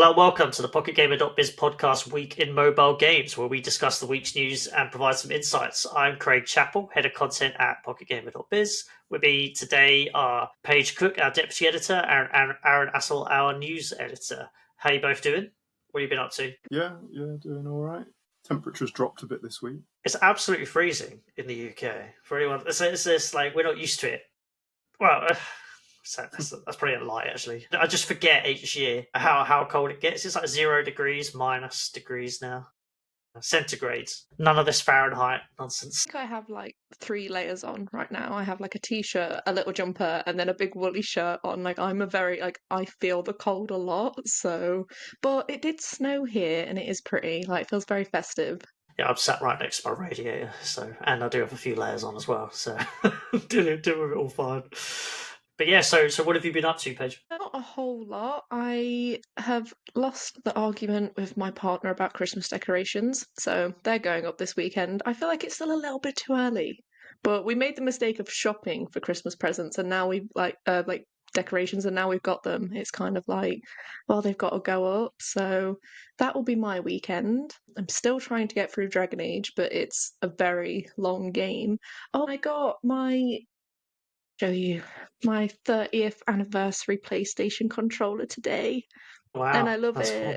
Hello, welcome to the PocketGamer.biz podcast Week in Mobile Games, where we discuss the week's news and provide some insights. I'm Craig Chapple, Head of Content at PocketGamer.biz. With me today are Paige Cook, our Deputy Editor, and Aaron Astle, our News Editor. How you both doing? What have you been up to? Yeah, doing all right. Temperature's dropped a bit this week. It's absolutely freezing in the UK. For anyone, it's like we're not used to it. Well, that's probably a lie, actually. I just forget each year how cold it gets. It's like 0 degrees, minus degrees now. Centigrades. None of this Fahrenheit nonsense. I think I have like 3 layers on right now. I have like a t-shirt, a little jumper, and then a big woolly shirt on. Like I'm a very I feel the cold a lot. So, but it did snow here, and it is pretty. Like it feels very festive. Yeah, I'm sat right next to my radiator, and I do have a few layers on as well, so dealing with it all fine. But yeah, so what have you been up to, Paige? Not a whole lot. I have lost the argument with my partner about Christmas decorations, so they're going up this weekend. I feel like it's still a little bit too early, but we made the mistake of shopping for Christmas presents, and now we like decorations, and now we've got them. It's kind of like, well, they've got to go up, so that will be my weekend. I'm still trying to get through Dragon Age, but it's a very long game. Oh, I got my show you my 30th anniversary PlayStation controller today. Wow, and I love that's it. cool.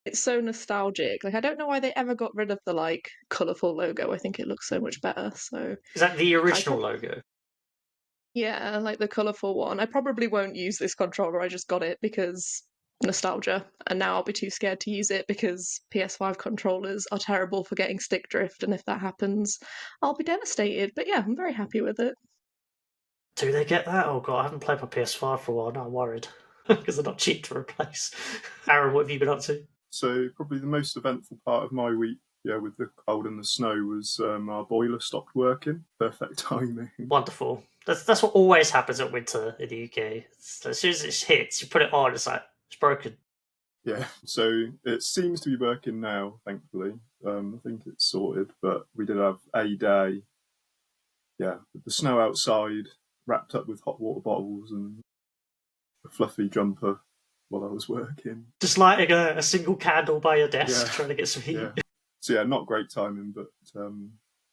It's so nostalgic. Like I don't know why they ever got rid of the like colourful logo. I think it looks so much better. So Is that the original logo? yeah, like the colourful one. I probably won't use this controller. I just got it because nostalgia, and now I'll be too scared to use it because PS5 controllers are terrible for getting stick drift, and if that happens, I'll be devastated. But yeah, I'm very happy with it. Do they get that? Oh god, I haven't played my PS5 for a while. Now I'm worried because they're not cheap to replace. Aaron, what have you been up to? So probably the most eventful part of my week, with the cold and the snow, was our boiler stopped working. Perfect timing. Wonderful. That's what always happens at winter in the UK. So as soon as it hits, you put it on, it's like it's broken. Yeah, so it seems to be working now, thankfully. I think it's sorted, but we did have a day, with the snow outside, wrapped up with hot water bottles and a fluffy jumper while I was working. Just lighting a single candle by your desk, trying to get some heat. Yeah. So not great timing, but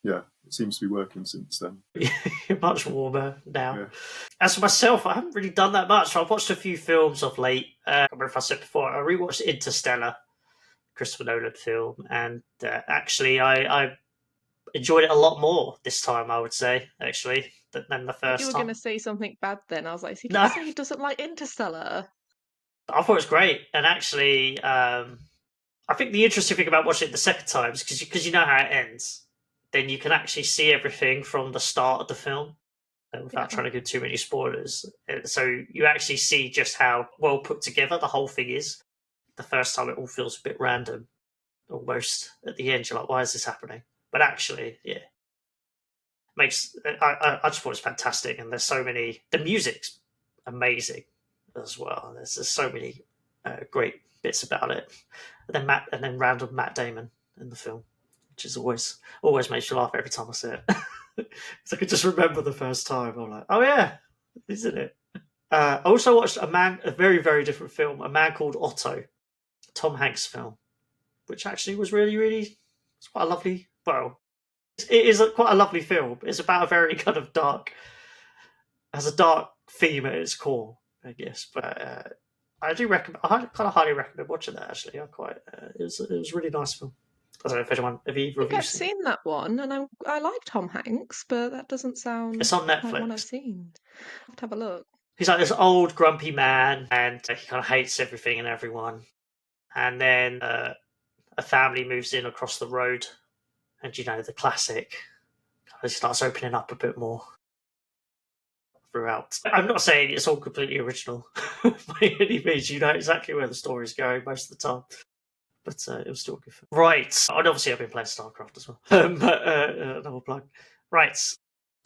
it seems to be working since then. Much warmer now. Yeah. As for myself, I haven't really done that much. I've watched a few films of late. I can't remember if I said before, I rewatched Interstellar, Christopher Nolan film, and actually I enjoyed it a lot more this time, I would say, actually, than the first You were time. going to say something bad then. I was like, is he No. going to say he doesn't like Interstellar? I thought it was great, and actually, I think the interesting thing about watching it the second time is because you know how it ends, then you can actually see everything from the start of the film without trying to give too many spoilers. So you actually see just how well put together the whole thing is. The first time it all feels a bit random, almost. At the end, you're like, why is this happening? But actually, I just thought it's fantastic, and there's so many. The music's amazing as well. There's so many great bits about it. And then random Matt Damon in the film, which is always makes you laugh every time I see it. So I could just remember the first time. I'm like, oh yeah, isn't it? I also watched a very, very different film, A Man Called Otto, Tom Hanks film, which actually was really, really, it's quite a lovely, well, it is quite a lovely film. It's about a very kind of has a dark theme at its core, I guess. But I kind of highly recommend watching that, actually. It was a really nice film. I don't know if anyone, have you reviewed it? I've seen that one, and I like Tom Hanks, but that doesn't sound It's on like one I've Netflix. seen. I have to have a look. He's like this old, grumpy man, and he kind of hates everything and everyone. And then a family moves in across the road, and the classic, he starts opening up a bit more throughout. I'm not saying it's all completely original by any means. You know exactly where the story's going most of the time. But it was still a good film. Right. And obviously I've been playing StarCraft as well. Another plug. Right.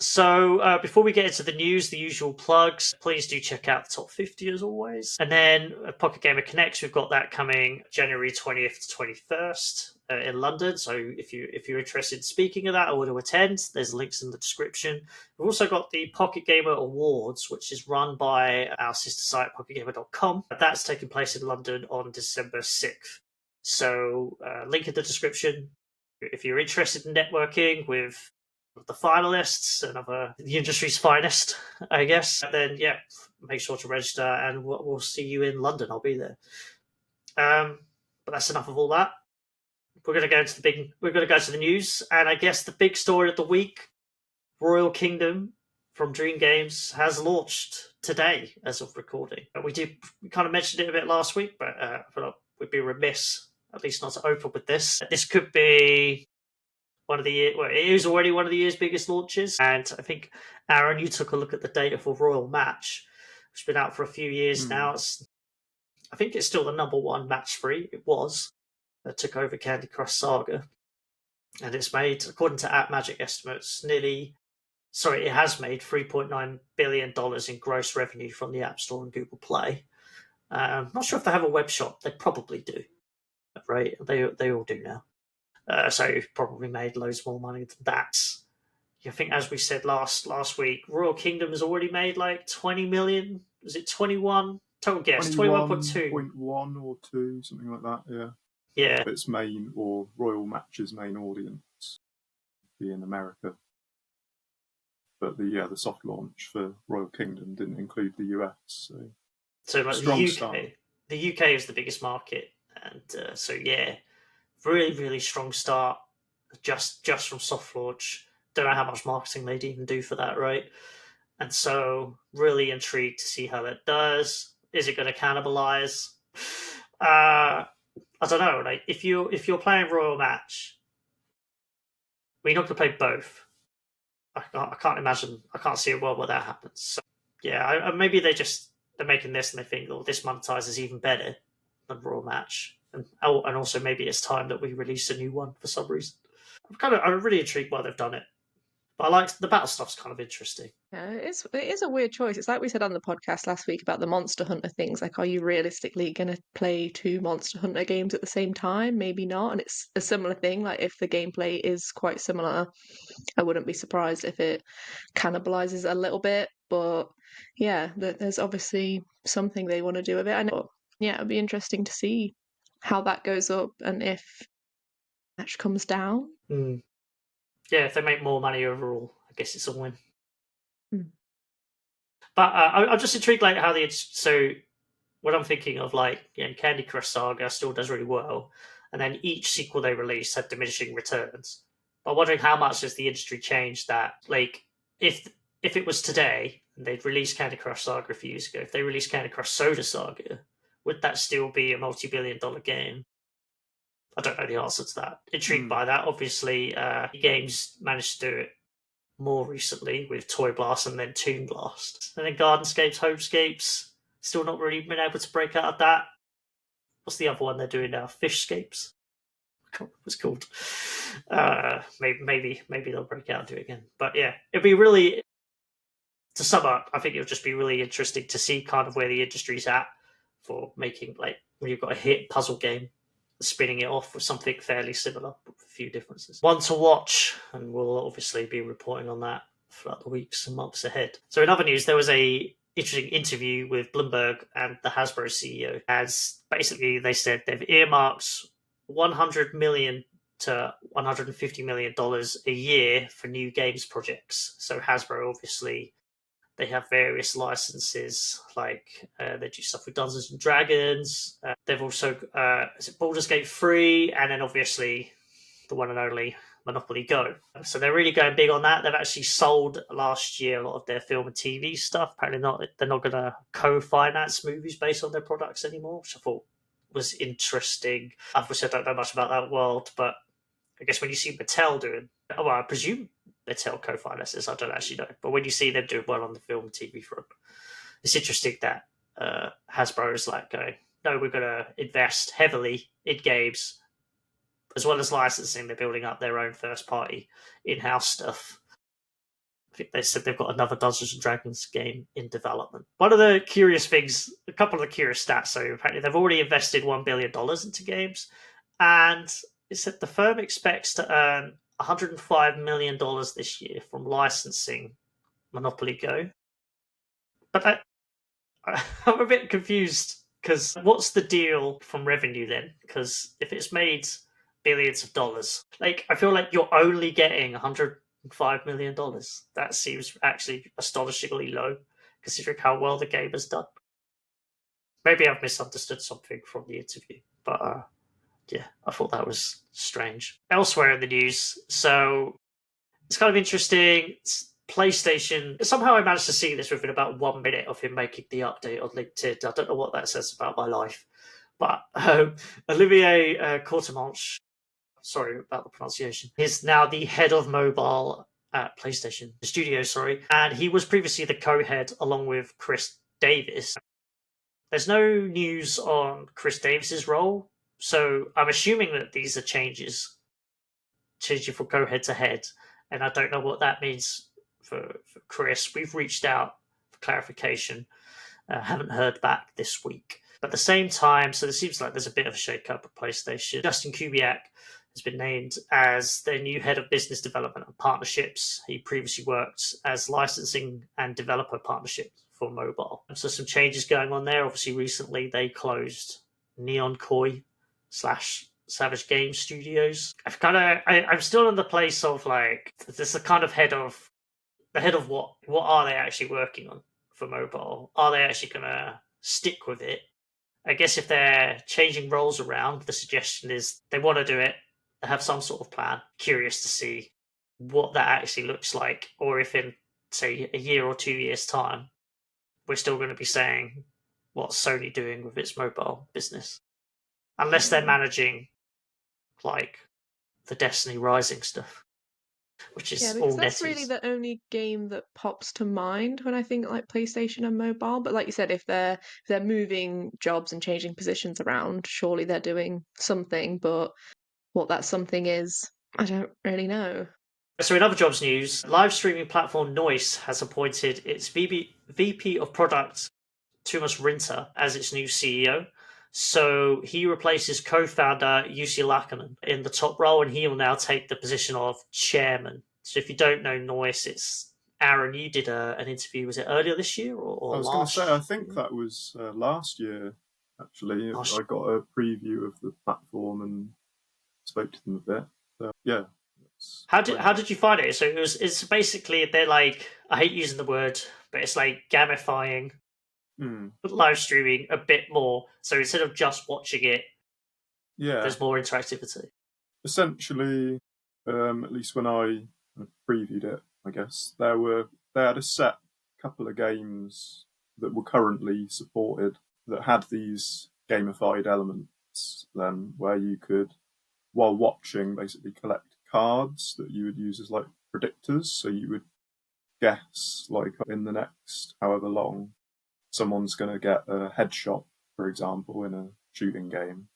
So before we get into the news, the usual plugs, please do check out the top 50 as always. And then Pocket Gamer Connects, we've got that coming January 20th to 21st in London. So if you're interested in speaking of that or want to attend, there's links in the description. We've also got the Pocket Gamer Awards, which is run by our sister site, PocketGamer.com. That's taking place in London on December 6th. So link in the description. If you're interested in networking with the finalists and of the industry's finest, I guess, then yeah, make sure to register and we'll see you in London. I'll be there. But that's enough of all that. We're going to go to the news, and I guess the big story of the week, Royal Kingdom from Dream Games has launched today as of recording. We kind of mentioned it a bit last week, but I feel like we'd be remiss at least not to open with this. This could be one of the year. Well, it is already one of the year's biggest launches, and I think Aaron, you took a look at the data for Royal Match, which has been out for a few years now. I think it's still the number one match free. It was that took over Candy Crush Saga, and it's made, according to App Magic estimates, it has made $3.9 billion in gross revenue from the App Store and Google Play. Not sure if they have a web shop. They probably do, right? They all do now. So probably made loads more money than that. I think, as we said last week, Royal Kingdom has already made like 20 million. Was it 21? Total guess, 21.2. 21 or 2, something like that, yeah. Yeah. Its main, or Royal Match's main audience be in America. But the soft launch for Royal Kingdom didn't include the US. So like strong the UK, start. The UK is the biggest market, and so yeah, really, really strong start just from soft launch. Don't know how much marketing they'd even do for that, right? And so really intrigued to see how that does. Is it going to cannibalize? I don't know. Like if you're playing Royal Match, we're not going to play both. I can't imagine. I can't see a world where that happens. So, yeah, maybe they're making this and they think, oh, this monetizes even better than Royal Match, and also maybe it's time that we release a new one for some reason. I'm really intrigued why they've done it. But I like the battle stuff's kind of interesting. Yeah, it is a weird choice. It's like we said on the podcast last week about the Monster Hunter things. Like, are you realistically going to play 2 Monster Hunter games at the same time? Maybe not. And it's a similar thing. Like, if the gameplay is quite similar, I wouldn't be surprised if it cannibalizes a little bit. But yeah, there's obviously something they want to do with it. I know. Yeah, it'd be interesting to see how that goes up and if match comes down. Yeah, if they make more money overall, I guess it's a win. Mm. But I'm just intrigued, like how so what I'm thinking of, like, Candy Crush Saga still does really well, and then each sequel they release had diminishing returns. But I'm wondering how much has the industry changed that? Like, if it was today and they'd released Candy Crush Saga a few years ago, if they released Candy Crush Soda Saga, would that still be a multi-billion-dollar game? I don't know the answer to that. Intrigued by that. Obviously, games managed to do it more recently with Toy Blast and then Toon Blast. And then Gardenscapes, Homescapes, still not really been able to break out of that. What's the other one they're doing now? Fishscapes? I can't remember what it's called. Maybe they'll break out and do it again. But yeah, it'd be really, to sum up, I think it'll just be really interesting to see kind of where the industry's at for making, like, when you've got a hit puzzle game, spinning it off with something fairly similar, but with a few differences. One to watch, and we'll obviously be reporting on that throughout the weeks and months ahead. So in other news, there was a interesting interview with Bloomberg and the Hasbro CEO, as basically they said they've earmarked $100 million to $150 million a year for new games projects. So Hasbro, obviously, they have various licenses, like they do stuff with Dungeons and Dragons. They've also, is it Baldur's Gate 3, and then obviously the one and only Monopoly Go. So they're really going big on that. They've actually sold last year a lot of their film and TV stuff. Apparently they're not going to co-finance movies based on their products anymore, which I thought was interesting. Obviously, I don't know much about that world, but I guess when you see Mattel doing, well, I presume Mattel co-finances, I don't actually know. But when you see them doing well on the film and TV front, it's interesting that Hasbro is like going, no, we're going to invest heavily in games, as well as licensing. They're building up their own first-party in-house stuff. think they said they've got another Dungeons and Dragons game in development. One of the curious things, a couple of the curious stats. So apparently they've already invested $1 billion into games, and it said the firm expects to earn $105 million this year from licensing Monopoly Go. But I'm a bit confused because what's the deal from revenue then? Because if it's made billions of dollars, like I feel like you're only getting $105 million. That seems actually astonishingly low considering how well the game has done. Maybe I've misunderstood something from the interview, but yeah, I thought that was strange. Elsewhere in the news, so it's kind of interesting. PlayStation, somehow I managed to see this within about 1 minute of him making the update on LinkedIn. I don't know what that says about my life. But Olivier Courtemanche, sorry about the pronunciation, is now the head of mobile at PlayStation Studios, and he was previously the co-head along with Chris Davis. There's no news on Chris Davis's role, so I'm assuming that these are changes, changing from co-head to head, and I don't know what that means for Chris. We've reached out for clarification, haven't heard back this week. But at the same time, so it seems like there's a bit of a shake-up at PlayStation. Justin Kubiak has been named as their new head of business development and partnerships. He previously worked as licensing and developer partnerships for mobile. So some changes going on there. Obviously, recently they closed Neon Koi / Savage Game Studios. I'm still in the place of like, this is kind of the head of what are they actually working on for mobile? Are they actually going to stick with it? I guess if they're changing roles around, the suggestion is they want to do it, they have some sort of plan. Curious to see what that actually looks like, or if in, say, a year or 2 years' time, we're still going to be saying, what's Sony doing with its mobile business? Unless they're managing, like, the Destiny Rising stuff, which is because all that's NetEase. really the only game that pops to mind when I think like PlayStation and mobile. But like you said, if they're moving jobs and changing positions around, surely they're doing something. But what that something is, I don't really know. So in other jobs news, live streaming platform Noise has appointed its VP of Product, Tumas Rinter, as its new CEO. So he replaces co-founder Jussi Laakkonen in the top role, and he will now take the position of chairman. So if you don't know Noise, it's Aaron. You did an interview. Was it earlier this year or I was going to say, I think that was last year. Actually, I got a preview of the platform and spoke to them a bit. So, yeah. How did you find it? So it's basically they're like, I hate using the word, but it's like gamifying live streaming a bit more. So instead of just watching it, there's more interactivity. Essentially, at least when I previewed it, I guess they had a set couple of games that were currently supported that had these gamified elements. Then where you could, while watching, basically collect cards that you would use as like predictors. So you would guess, like in the next however long, someone's going to get a headshot, for example, in a shooting game.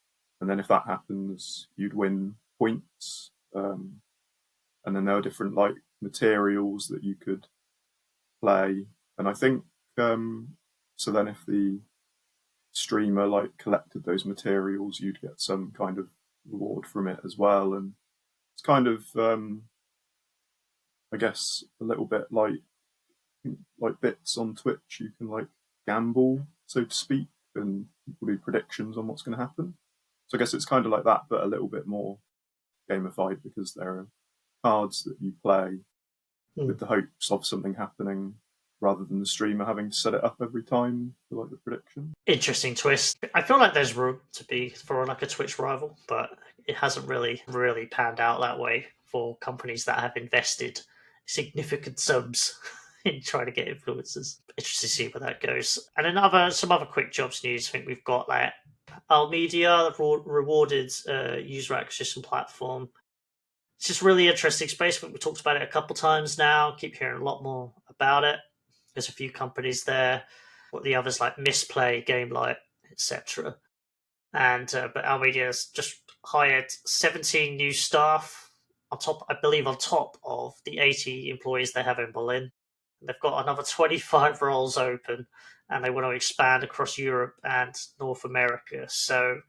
And then if that happens, you'd win points. And then there were different like materials that you could play. And I think, so then if the streamer like collected those materials, you'd get some kind of reward from it as well. And it's kind of, I guess, a little bit like bits on Twitch. You can like gamble, so to speak, and people do predictions on what's going to happen. So I guess it's kind of like that, but a little bit more gamified because there are cards that you play with the hopes of something happening rather than the streamer having to set it up every time for like the prediction. Interesting twist. I feel like there's room to be for like a Twitch rival, but it hasn't really panned out that way for companies that have invested significant sums in trying to get influencers. Interesting to see where that goes. And some other quick jobs news. I think we've got like Almedia, the rewarded user acquisition platform. It's just really interesting space. I think we talked about it a couple times now. Keep hearing a lot more about it. There's a few companies there. What the others like Misplay, Gamelight, etc. And but Almedia's just hired 17 new staff I believe on top of the 80 employees they have in Berlin. They've got another 25 roles open, and they want to expand across Europe and North America. So,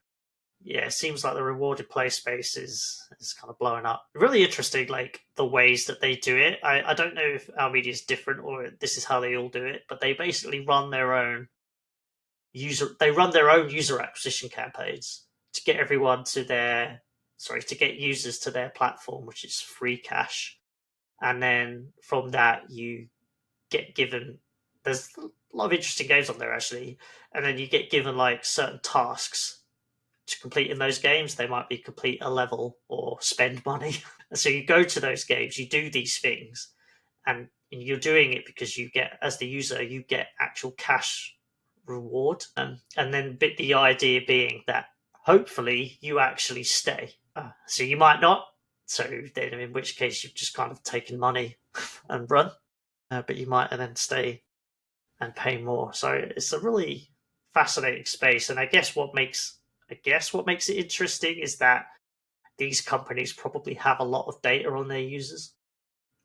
yeah, it seems like the rewarded play space is kind of blowing up. Really interesting, like the ways that they do it. I don't know if our media is different or this is how they all do it, but they basically run their own user acquisition campaigns to get to get users to their platform, which is free cash. And then from that you get given there's a lot of interesting games on there actually, and then you get given like certain tasks to complete in those games. They might be complete a level or spend money. And so you go to those games, you do these things, and you're doing it because you get, as the user, you get actual cash reward. And then the idea being that hopefully you actually stay. So you might not. So then in which case you've just kind of taken money and run. But you might then stay and pay more. So it's a really fascinating space. And I guess what makes it interesting is that these companies probably have a lot of data on their users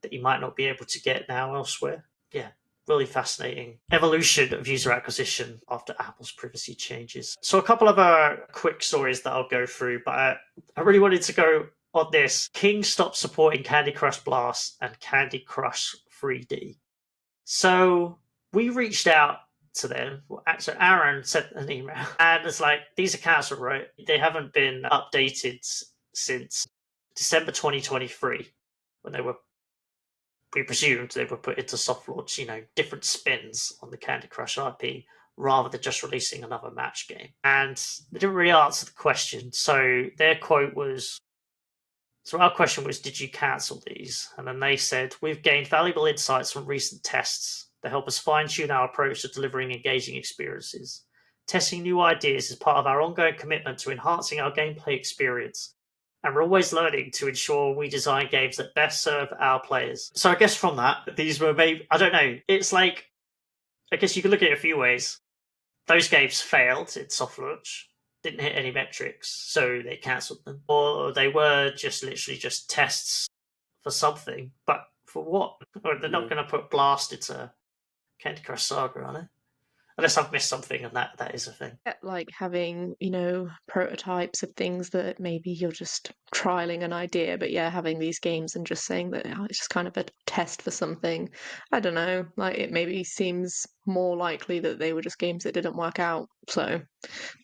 that you might not be able to get now elsewhere. Yeah, really fascinating evolution of user acquisition after Apple's privacy changes. So a couple of quick stories that I'll go through, but I really wanted to go on this. King stopped supporting Candy Crush Blast and Candy Crush 3D. So we reached out to them. So Aaron sent an email, and it's like, these accounts are right. They haven't been updated since December 2023, when we presumed they were put into soft launch, different spins on the Candy Crush IP rather than just releasing another match game. And they didn't really answer the question. So their quote was, so our question was, did you cancel these? And then they said, we've gained valuable insights from recent tests that help us fine-tune our approach to delivering engaging experiences. Testing new ideas is part of our ongoing commitment to enhancing our gameplay experience, and we're always learning to ensure we design games that best serve our players. So I guess from that, these were maybe, I don't know, it's like, I guess you could look at it a few ways. Those games failed in soft launch, didn't hit any metrics, so they cancelled them. Or they were just literally just tests for something, but for what? Or they're not going to put Blast into Candy Crush Saga, are they? Unless I've missed something, and that is a thing. Like having, prototypes of things that maybe you're just trialing an idea, but yeah, having these games and just saying that it's just kind of a test for something. I don't know, like it maybe seems more likely that they were just games that didn't work out, so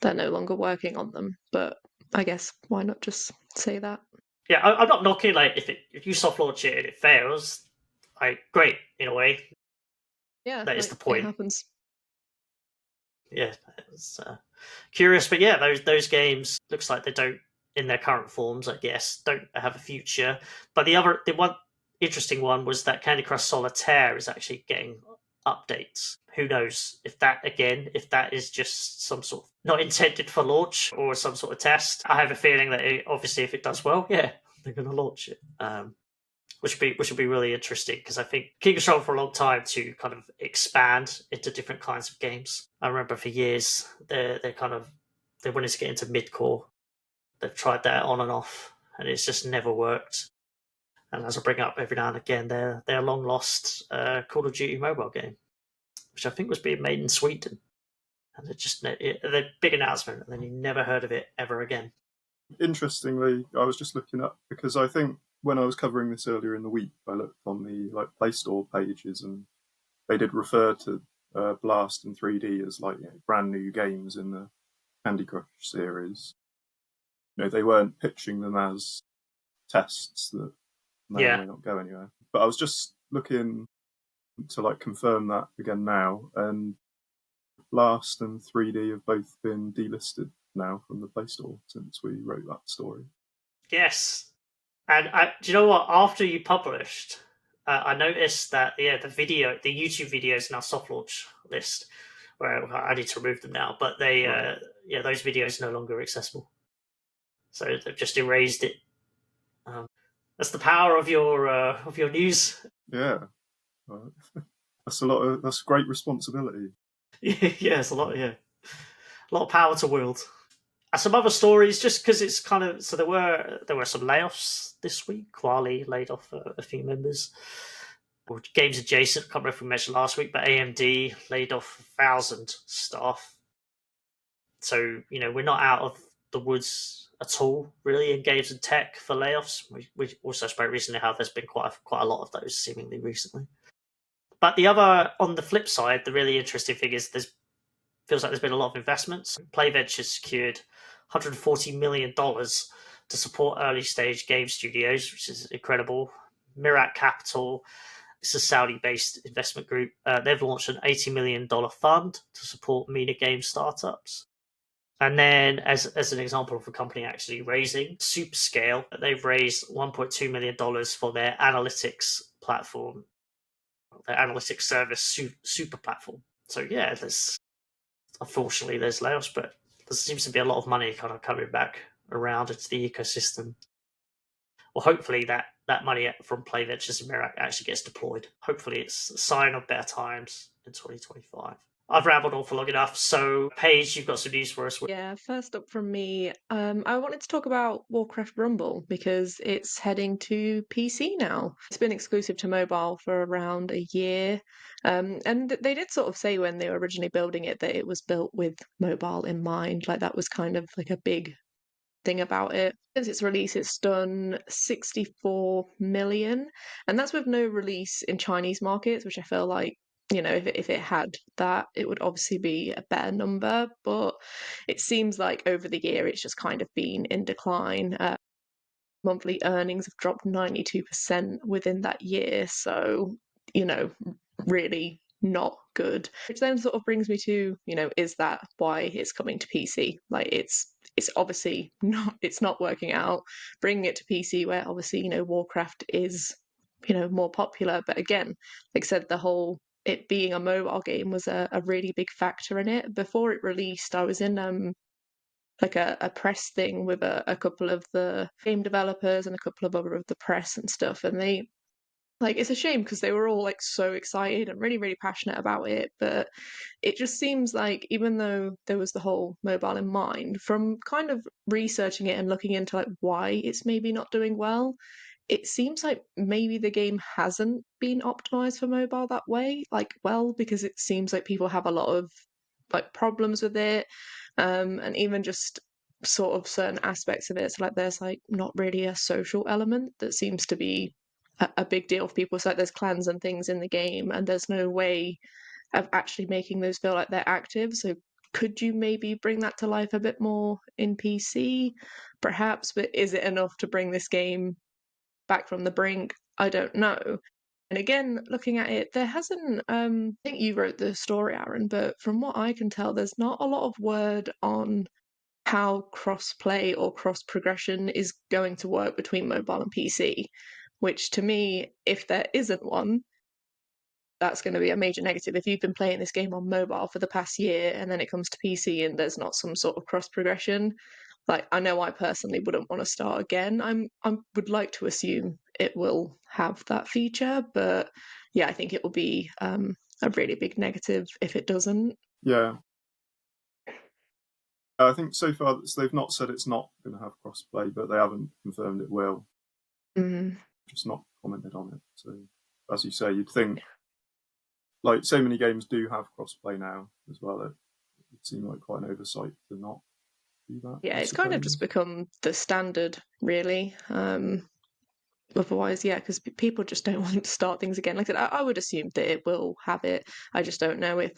they're no longer working on them. But I guess why not just say that? Yeah, I'm not knocking, like, if you soft launch it and it fails, great, in a way. Yeah, That is like, the point. It happens. Yeah, it was curious, but yeah, those games looks like they don't, in their current forms, I guess, don't have a future. But the one interesting one was that Candy Crush Solitaire is actually getting updates. Who knows if that is just some sort of not intended for launch or some sort of test. I have a feeling that obviously if it does well, yeah, they're going to launch it. Which would be really interesting, because I think King struggled for a long time to kind of expand into different kinds of games. I remember for years they wanted to get into mid-core. They've tried that on and off, and it's just never worked. And as I bring up every now and again, their long lost Call of Duty mobile game, which I think was being made in Sweden, and the big announcement, and then you never heard of it ever again. Interestingly, I was just looking up, because I think when I was covering this earlier in the week, I looked on the Play Store pages, and they did refer to Blast and 3D as brand new games in the Candy Crush series. They weren't pitching them as tests that may or may not go anywhere. But I was just looking to confirm that again now, and Blast and 3D have both been delisted now from the Play Store since we wrote that story. Yes. And do you know what? After you published, I noticed that the YouTube videos now soft launch list, where I need to remove them now. But those videos are no longer accessible, so they've just erased it. That's the power of your news. Yeah, that's great responsibility. Yeah, it's a lot. Yeah, a lot of power to wield. And some other stories, just because it's kind of so there were some layoffs this week. Quali laid off a few members. Or Games Adjacent, I can't remember if we mentioned last week, but AMD laid off 1,000 staff. So we're not out of the woods at all, really, in games and tech for layoffs. We also spoke recently how there's been quite a lot of those seemingly recently. But on the flip side, the really interesting thing is feels like there's been a lot of investments. PlayVentures secured $140 million to support early stage game studios, which is incredible. Mirat Capital, it's a Saudi-based investment group. They've launched an $80 million fund to support MENA game startups. And then, as an example of a company actually raising, Superscale, they've raised $1.2 million for their analytics platform, their analytics service, Super Platform. So yeah, unfortunately there's layoffs, but there seems to be a lot of money kind of coming back around into the ecosystem. Well, hopefully that money from PlayVentures and Mirac actually gets deployed. Hopefully it's a sign of better times in 2025. I've rambled on for long enough, so Paige, you've got some news for us. Yeah, first up from me, I wanted to talk about Warcraft Rumble because it's heading to PC now. It's been exclusive to mobile for around a year. And they did sort of say when they were originally building it that it was built with mobile in mind. Like that was kind of like a big thing about it. Since its release, it's done 64 million, and that's with no release in Chinese markets, which I feel like, if it had that, it would obviously be a better number. But it seems like over the year, it's just kind of been in decline. Monthly earnings have dropped 92% within that year. So, you know, really not good. Which then sort of brings me to, is that why it's coming to PC? Like it's obviously not working out. Bringing it to PC where obviously, Warcraft is, more popular. But again, like I said, the whole it being a mobile game was a really big factor in it. Before it released, I was in like a press thing with a couple of the game developers and a couple of other of the press and stuff, and they like it's a shame because they were all like so excited and really really passionate about it, but it just seems like even though there was the whole mobile in mind, from kind of researching it and looking into like why it's maybe not doing well, it seems like maybe the game hasn't been optimized for mobile that way, like well, because it seems like people have a lot of like problems with it, and even just sort of certain aspects of it. So like there's like not really a social element that seems to be a big deal for people. So like there's clans and things in the game, and there's no way of actually making those feel like they're active. So could you maybe bring that to life a bit more in PC, perhaps? But is it enough to bring this game back from the brink? I don't know. And again, looking at it, there hasn't, I think you wrote the story, Aaron, but from what I can tell, there's not a lot of word on how cross-play or cross-progression is going to work between mobile and PC, which to me, if there isn't one, that's going to be a major negative. If you've been playing this game on mobile for the past year and then it comes to PC and there's not some sort of cross-progression, like I know I personally wouldn't want to start again. I would like to assume it will have that feature, but yeah, I think it will be a really big negative if it doesn't. Yeah. I think so far they've not said it's not going to have crossplay, but they haven't confirmed it will. Just not commented on it. So, as you say, you'd think, like so many games do have crossplay now as well. It would seem like quite an oversight to not do that. Yeah, I it's kind of just suppose. become the standard, really. Otherwise, yeah, because people just don't want to start things again. Like I said, I would assume that it will have it. I just don't know if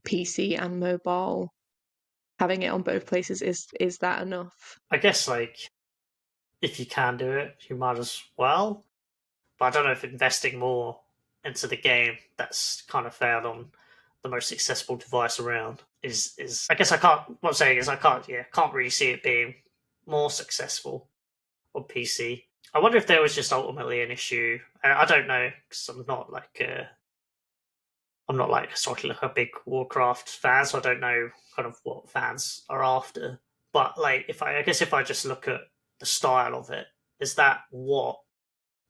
PC and mobile having it on both places is that enough. I guess like if you can do it, you might as well. But I don't know if investing more into the game that's kind of failed on the most accessible device around is I guess I can't what I'm saying is I can't really see it being more successful on PC. I wonder if there was just ultimately an issue. I don't know because I'm not like sort of like a big Warcraft fan, so I don't know kind of what fans are after. But like, I guess if I just look at the style of it, is that what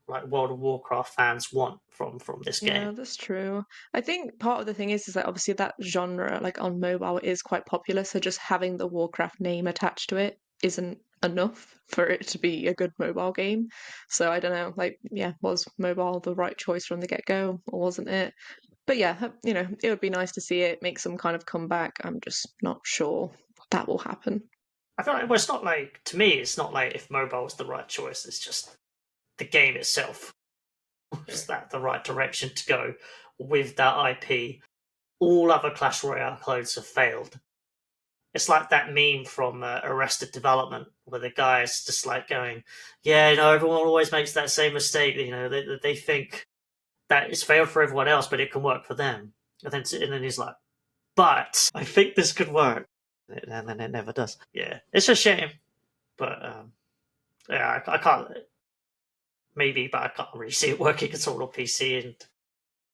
like World of Warcraft fans want from this Yeah, game. that's true. I think part of the thing is that obviously that genre, like on mobile, is quite popular. So just having the Warcraft name attached to it isn't enough for it to be a good mobile game. So I don't know, like, yeah, was mobile the right choice from the get-go, or wasn't it? But yeah, it would be nice to see it make some kind of comeback. I'm just not sure that will happen. I feel like, well, it's not like, to me, it's not like if mobile was the right choice. It's just the game itself was that the right direction to go with that IP. All other Clash Royale clones have failed. It's like that meme from Arrested Development, where the guy's just like going, "Yeah, everyone always makes that same mistake. They think that it's failed for everyone else, but it can work for them." And then he's like, "But I think this could work," and then it never does. Yeah, it's a shame, but yeah, I can't. Maybe, but I can't really see it working at all on PC, and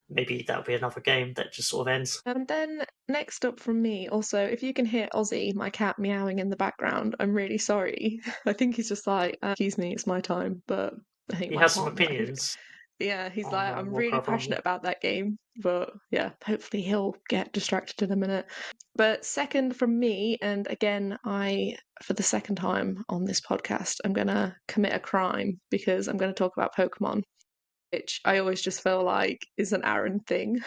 maybe that'll be another game that just sort of ends. And then next up from me, also, if you can hear Ozzy, my cat, meowing in the background, I'm really sorry. I think he's just like, excuse me, it's my time, but I think He my has some partner is. opinions Yeah, he's on like, I'm really Warcraft passionate Rumble. about that game, but yeah, hopefully he'll get distracted in a minute. But second from me, and again, for the second time on this podcast, I'm gonna commit a crime because I'm gonna talk about Pokemon, which I always just feel like is an Aaron thing.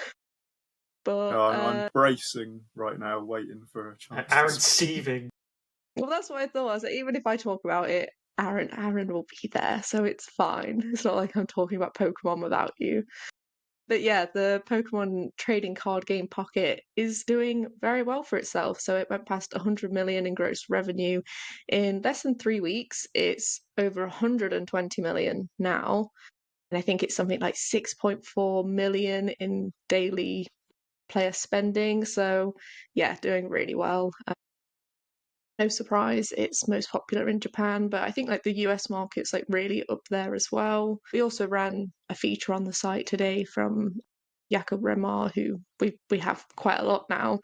But I'm bracing right now, waiting for a chance to Aaron speak. Seething. well, that's what I thought. I was like, even if I talk about it, Aaron will be there, so it's fine. It's not like I'm talking about Pokemon without you. But yeah, the Pokemon trading card game Pocket is doing very well for itself. So it went past 100 million in gross revenue in less than 3 weeks. It's over 120 million now. And I think it's something like 6.4 million in daily player spending. So yeah, doing really well. No surprise, it's most popular in Japan, but I think like the US market's like really up there as well. We also ran a feature on the site today from Jakob Remar, who we have quite a lot now.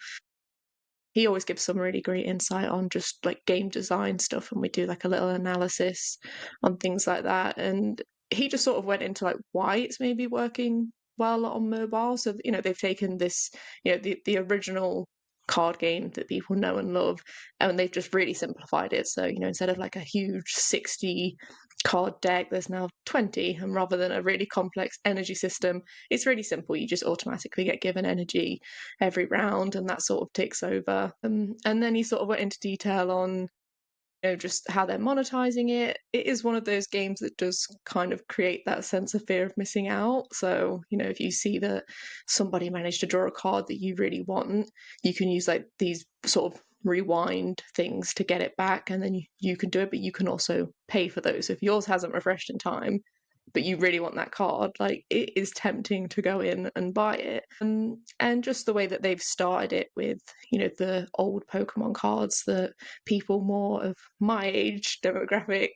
He always gives some really great insight on just like game design stuff, and we do like a little analysis on things like that. And he just sort of went into like why it's maybe working well on mobile. So they've taken this, the original card game that people know and love, and they've just really simplified it. So instead of like a huge 60 card deck, there's now 20, and rather than a really complex energy system, it's really simple. You just automatically get given energy every round, and that sort of takes over. And then he sort of went into detail on just how they're monetizing it. It is one of those games that does kind of create that sense of fear of missing out. So if you see that somebody managed to draw a card that you really want, you can use like these sort of rewind things to get it back, and then you can do it, but you can also pay for those. So if yours hasn't refreshed in time, but you really want that card, like it is tempting to go in and buy it. And just the way that they've started it with, the old Pokemon cards that people more of my age demographic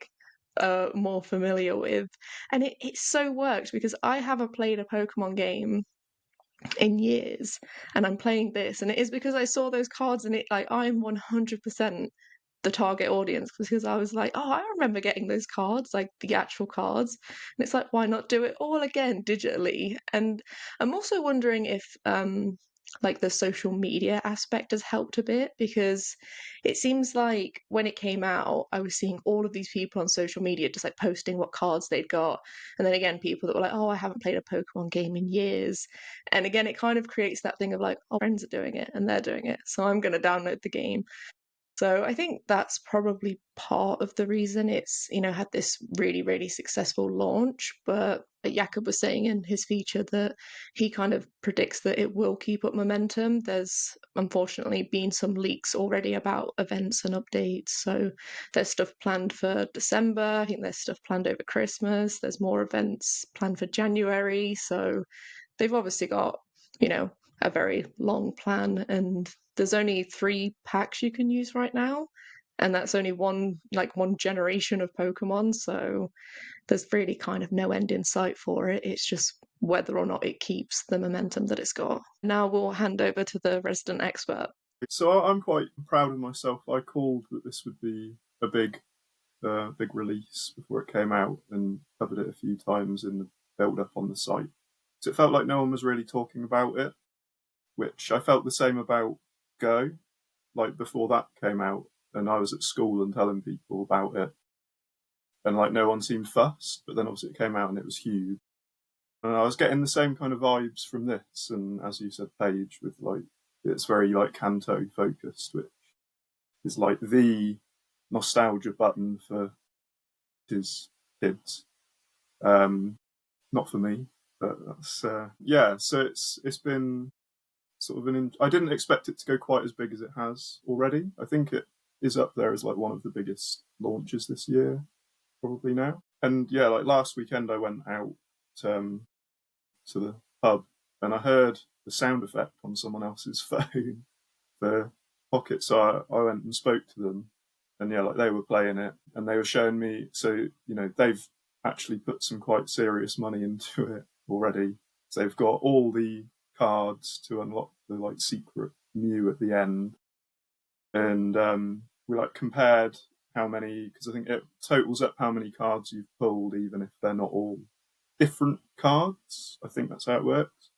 are more familiar with. And it so works because I haven't played a Pokemon game in years, and I'm playing this, and it is because I saw those cards, and it like I'm 100% the target audience, because I was like, oh, I remember getting those cards, like the actual cards. And it's like, why not do it all again digitally? And I'm also wondering if like the social media aspect has helped a bit, because it seems like when it came out, I was seeing all of these people on social media just like posting what cards they'd got. And then again, people that were like, oh, I haven't played a Pokemon game in years. And again, it kind of creates that thing of like, oh, friends are doing it and they're doing it, so I'm going to download the game. So I think that's probably part of the reason it's, had this really, really successful launch. But Jakob was saying in his feature that he kind of predicts that it will keep up momentum. There's unfortunately been some leaks already about events and updates. So there's stuff planned for December. I think there's stuff planned over Christmas. There's more events planned for January. So they've obviously got, a very long plan, and there's only 3 packs you can use right now, and that's only one generation of Pokemon, so there's really kind of no end in sight for it. It's just whether or not it keeps the momentum that it's got. Now we'll hand over to the resident expert. So I'm quite proud of myself. I called that this would be a big big release before it came out and covered it a few times in the build-up on the site. So it felt like no one was really talking about it, which I felt the same about Go, like before that came out, and I was at school and telling people about it, and like no one seemed fussed, but then obviously it came out and it was huge. And I was getting the same kind of vibes from this, and as you said, Paige, with like, it's very like Kanto focused, which is like the nostalgia button for his kids. Not for me, but that's yeah. So it's been sort of I didn't expect it to go quite as big as it has already. I think it is up there as like one of the biggest launches this year, probably now. And yeah, like last weekend I went out to the pub and I heard the sound effect on someone else's phone for Pocket, so I went and spoke to them, and yeah, like they were playing it and they were showing me. So you know they've actually put some quite serious money into it already. So they've got all the cards to unlock the like secret Mew at the end, and we like compared how many, because I think it totals up how many cards you've pulled, even if they're not all different cards. I think that's how it works.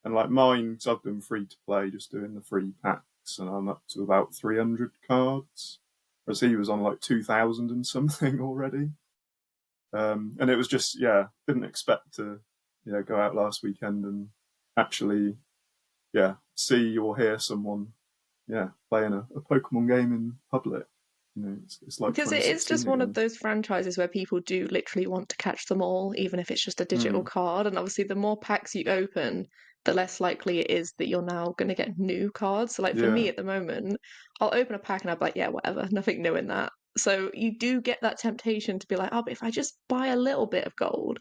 And like mine, because I've been free to play, just doing the free packs, and I'm up to about 300 cards, whereas he was on like 2,000 and something already. And it was just, yeah, didn't expect to, you know, go out last weekend and actually, yeah, see or hear someone, yeah, playing a Pokemon game in public. You know, it's like Because it is 2016 just one of again. those franchises where people do literally want to catch them all, even if it's just a digital card. And obviously, the more packs you open, the less likely it is that you're now going to get new cards. So, like for Yeah, me at the moment, I'll open a pack and I'll be like, yeah, whatever, nothing new in that. So you do get that temptation to be like, oh, but if I just buy a little bit of gold,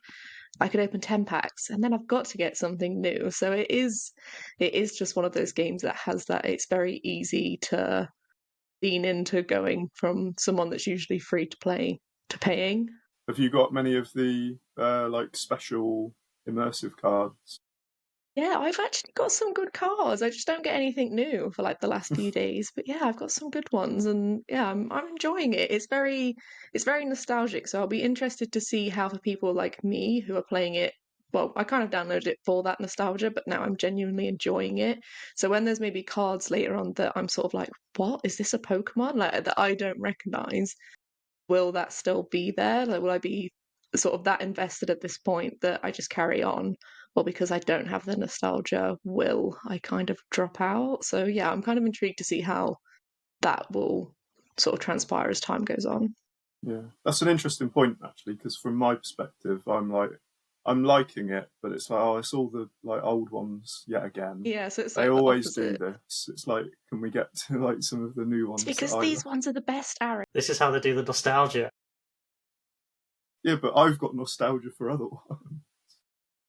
I could open 10 packs and then I've got to get something new. So it is just one of those games that has that. It's very easy to lean into going from someone that's usually free to play to paying. have you got many of the like special immersive cards? Yeah, I've actually got some good cards. I just don't get anything new for like the last few days. But yeah, I've got some good ones, and yeah, I'm enjoying it. It's very nostalgic. So I'll be interested to see how for people like me who are playing it. Well, I kind of downloaded it for that nostalgia, but now I'm genuinely enjoying it. So when there's maybe cards later on that I'm sort of like, what is this, a Pokemon? Like that I don't recognize, will that still be there? Like, will I be sort of that invested at this point that I just carry on? Or because I don't have the nostalgia, will I kind of drop out? So, yeah, I'm kind of intrigued to see how that will sort of transpire as time goes on. Yeah, that's an interesting point actually, because from my perspective, I'm liking it, but it's like, oh, it's all the like old ones yet again. Yeah, so it's They like the always do opposite. this. It's like, can we get to like some of the new It's ones that because I these like? ones are the best, Aaron. This is how they do the nostalgia. Yeah, but I've got nostalgia for other ones.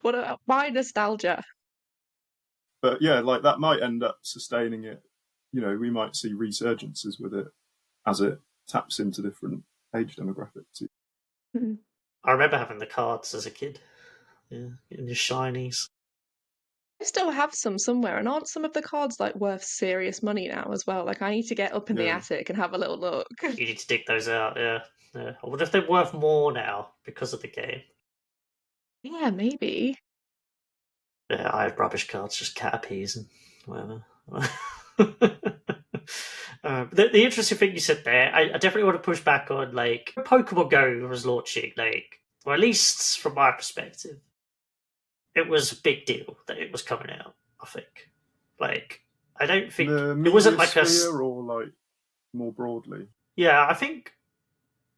What about my nostalgia? But yeah, like that might end up sustaining it. You know, we might see resurgences with it as it taps into different age demographics. I remember having the cards as a kid. Yeah, in your shinies. I still have some somewhere, and aren't some of the cards like worth serious money now as well? Like I need to get up in the Yeah, attic and have a little look. You need to dig those out, yeah. Yeah. I wonder if they're worth more now because of the game. Yeah, maybe. Yeah, I have rubbish cards, just Caterpies and whatever. The interesting thing you said there, I definitely want to push back on, like, Pokemon Go was launching, like, or at least from my perspective, it was a big deal that it was coming out, I think. Like, I don't think the it wasn't media like a. sphere or like more broadly. Yeah, I think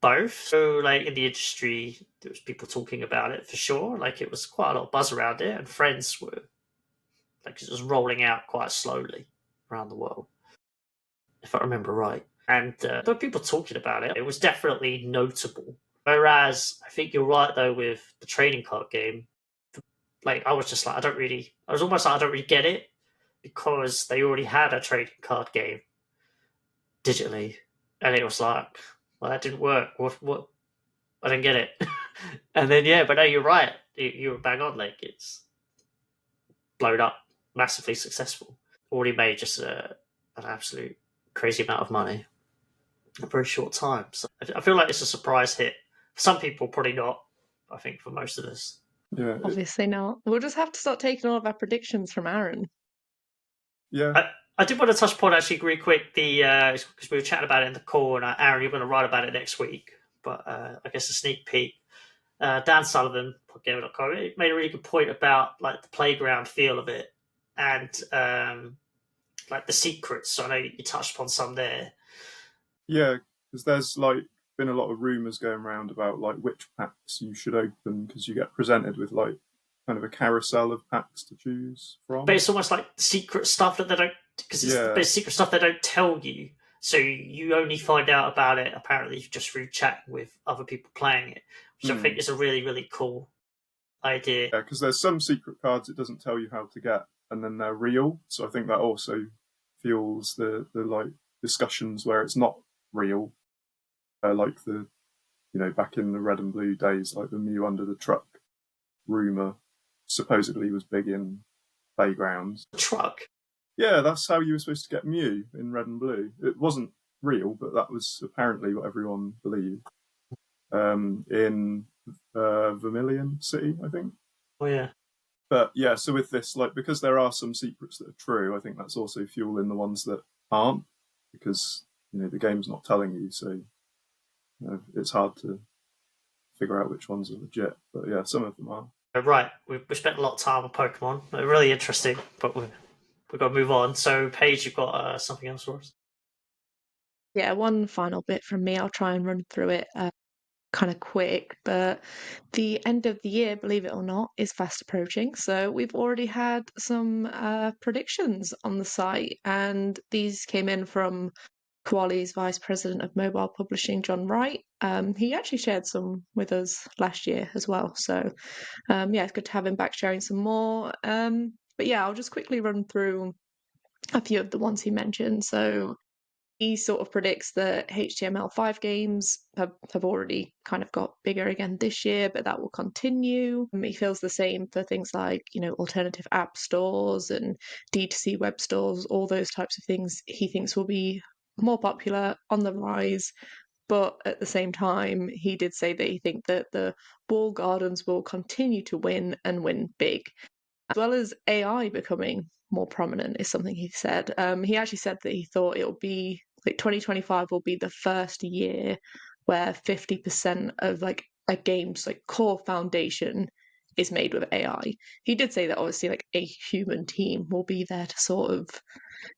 both. So, like, in the industry, there was people talking about it for sure. Like, it was quite a lot of buzz around it, and friends were, like, it was rolling out quite slowly around the world, if I remember right. And there were people talking about it. It was definitely notable. Whereas I think you're right though with the trading card game. Like I was just like I was almost like I don't really get it because they already had a trading card game digitally, and it was like, well, that didn't work. What? I didn't get it. And then yeah, but no, you're right. You were bang on. Like it's blown up, massively successful. Already made just an absolute crazy amount of money. a very short time. So I feel like it's a surprise hit. For some people, probably not. I think for most of us. Yeah, Obviously not. We'll just have to start taking all of our predictions from Aaron. yeah. I did want to touch upon actually really quick because we were chatting about it in the call, and Aaron, you're going to write about it next week. But I guess a sneak peek. Dan Sullivan, PocketGamer.biz, made a really good point about like the playground feel of it and like the secrets. So I know you touched upon some there. Yeah, because there's like been a lot of rumours going around about like which packs you should open because you get presented with like kind of a carousel of packs to choose from. But it's almost like secret stuff that they don't, because it's secret stuff they don't tell you. So you only find out about it apparently just through chatting with other people playing it, which I think is a really, really cool idea. Yeah, because there's some secret cards it doesn't tell you how to get, and then they're real. So I think that also fuels the like discussions where it's not real, like the back in the red and blue days, like the Mew under the truck rumor supposedly was big in playgrounds. Truck. Yeah, that's how you were supposed to get Mew in red and blue. It wasn't real, but that was apparently what everyone believed. In Vermilion City, I think. Oh yeah. But yeah, so with this, like, because there are some secrets that are true, I think that's also fueling the ones that aren't, because the game's not telling you, so it's hard to figure out which ones are legit. But yeah, some of them are. Right, we spent a lot of time on Pokemon. They're really interesting, but we've got to move on. So, Paige, you've got something else for us? Yeah, one final bit from me. I'll try and run through it kind of quick, but the end of the year, believe it or not, is fast approaching. So we've already had some predictions on the site, and these came in from Koali's Vice President of Mobile Publishing, John Wright. He actually shared some with us last year as well. So yeah, it's good to have him back sharing some more. But yeah, I'll just quickly run through a few of the ones he mentioned. So he sort of predicts that HTML5 games have already kind of got bigger again this year, but that will continue. He feels the same for things like, alternative app stores and D2C web stores, all those types of things he thinks will be more popular, on the rise. But at the same time, he did say that he thinks that the walled gardens will continue to win and win big, as well as AI becoming more prominent is something he said. He actually said that he thought it'll be like 2025 will be the first year where 50% of like a game's like core foundation is made with AI. He did say that obviously like a human team will be there to sort of,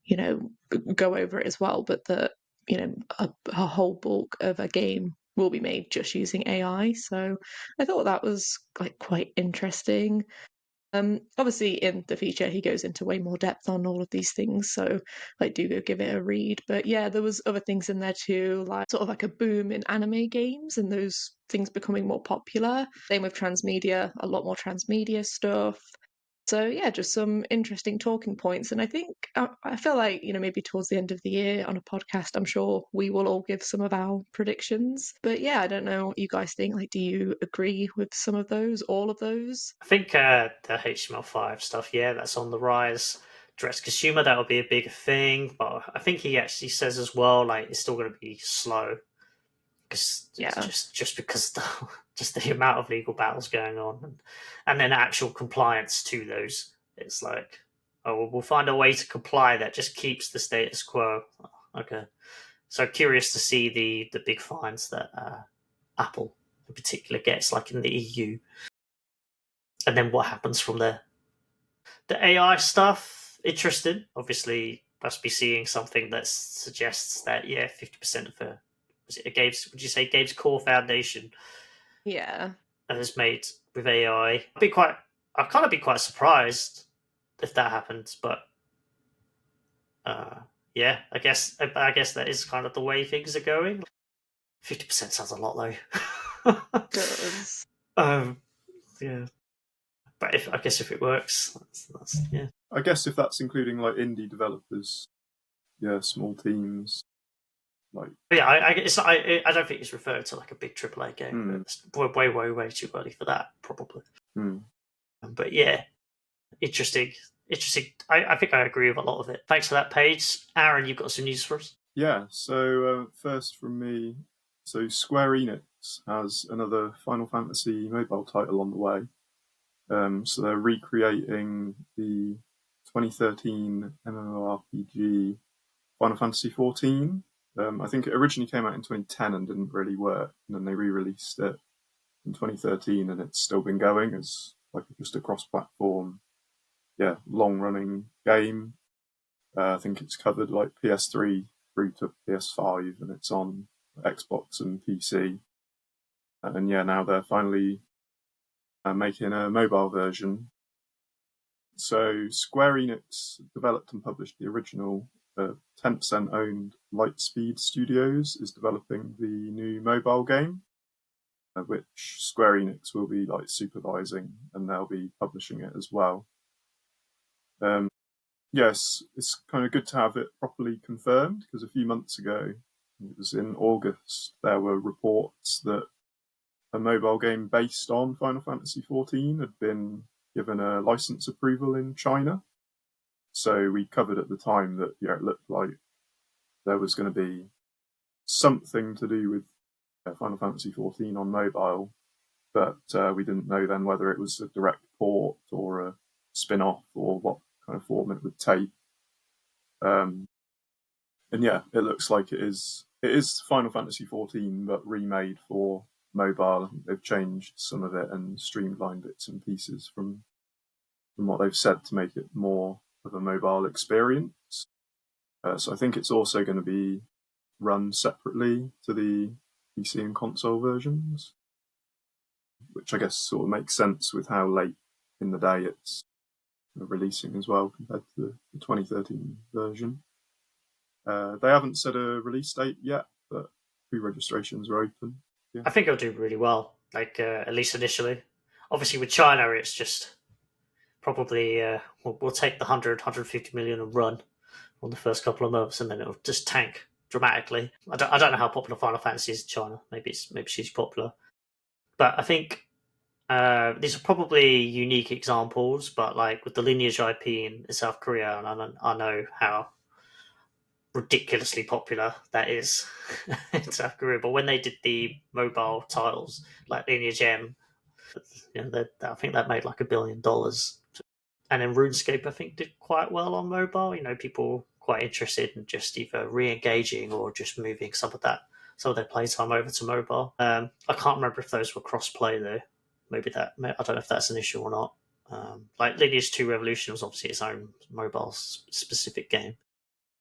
you know, go over it as well, but that, a whole bulk of a game will be made just using AI. So I thought that was like quite interesting. Obviously, in the feature, he goes into way more depth on all of these things, so like do go give it a read. But yeah, there was other things in there too, like sort of like a boom in anime games and those things becoming more popular. Same with transmedia, a lot more transmedia stuff. So yeah, just some interesting talking points, and I think I feel like maybe towards the end of the year on a podcast, I'm sure we will all give some of our predictions. But yeah, I don't know what you guys think. Like, do you agree with some of those, all of those? I think the HTML5 stuff, yeah, that's on the rise. Direct consumer, that'll be a bigger thing, but I think he actually says as well, like it's still going to be slow, because just because just the amount of legal battles going on, and then actual compliance to those. It's like, oh, we'll find a way to comply that just keeps the status quo. Okay, so curious to see the big fines that Apple in particular gets, like in the EU, and then what happens from there. The AI stuff, interesting. Obviously, must be seeing something that suggests that 50% of a was it a game's? Would you say game's core foundation? Yeah, Is made with AI. I'd kind of be quite surprised if that happens, but yeah, I guess that is kind of the way things are going. 50% sounds a lot though. does. Yeah, but if it works, that's yeah. I guess if that's including like indie developers, small teams, like Yeah, I don't think it's referred to like a big AAA game. But it's way too early for that, probably. But yeah, interesting. I think I agree with a lot of it. Thanks for that, Paige. Aaron, you've got some news for us. Yeah, so first from me, so Square Enix has another Final Fantasy mobile title on the way. So they're recreating the 2013 MMORPG Final Fantasy 14. I think it originally came out in 2010 and didn't really work, and then they re-released it in 2013, and it's still been going as like just a cross-platform, long-running game. I think it's covered like PS3 through to PS5, and it's on Xbox and PC. And now they're finally making a mobile version. So Square Enix developed and published the original. 10% owned Lightspeed Studios is developing the new mobile game, which Square Enix will be like supervising, and they'll be publishing it as well. Yes, it's kind of good to have it properly confirmed, because a few months ago, it was in August, there were reports that a mobile game based on Final Fantasy XIV had been given a license approval in China. So we covered at the time that it looked like there was going to be something to do with Final Fantasy XIV on mobile, but we didn't know then whether it was a direct port or a spin-off or what kind of form it would take. And it looks like it is Final Fantasy XIV, but remade for mobile. They've changed some of it and streamlined bits and pieces from what they've said to make it more of a mobile experience. So I think it's also going to be run separately to the PC and console versions, which I guess sort of makes sense with how late in the day it's releasing as well compared to the 2013 version. They haven't set a release date yet, but pre-registrations are open. Yeah. I think it'll do really well, at least initially. Obviously, with China, it's just probably we'll take the 150 million and run on the first couple of months, and then it'll just tank dramatically. I don't know how popular Final Fantasy is in China. Maybe she's popular, but I think these are probably unique examples. But like with the Lineage IP in South Korea, and I know how ridiculously popular that is in South Korea. But when they did the mobile titles like Lineage M, I think that made like $1 billion. And then RuneScape, I think, did quite well on mobile. People quite interested in just either re-engaging or just moving some of their playtime over to mobile. I can't remember if those were cross-play though. I don't know if that's an issue or not. Like Lineage 2 Revolution was obviously its own mobile specific game.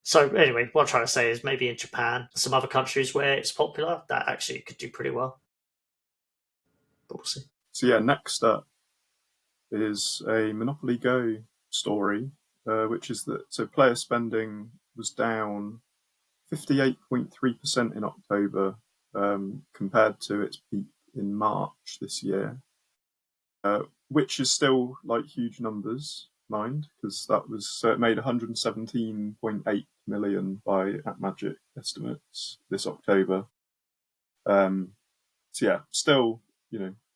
So anyway, what I'm trying to say is maybe in Japan, some other countries where it's popular, that actually could do pretty well. But we'll see. So next up is a Monopoly Go story, which is that player spending was down 58.3% in October compared to its peak in March this year, which is still like huge numbers, mind, because that was it made 117.8 million by AppMagic estimates this October. Still,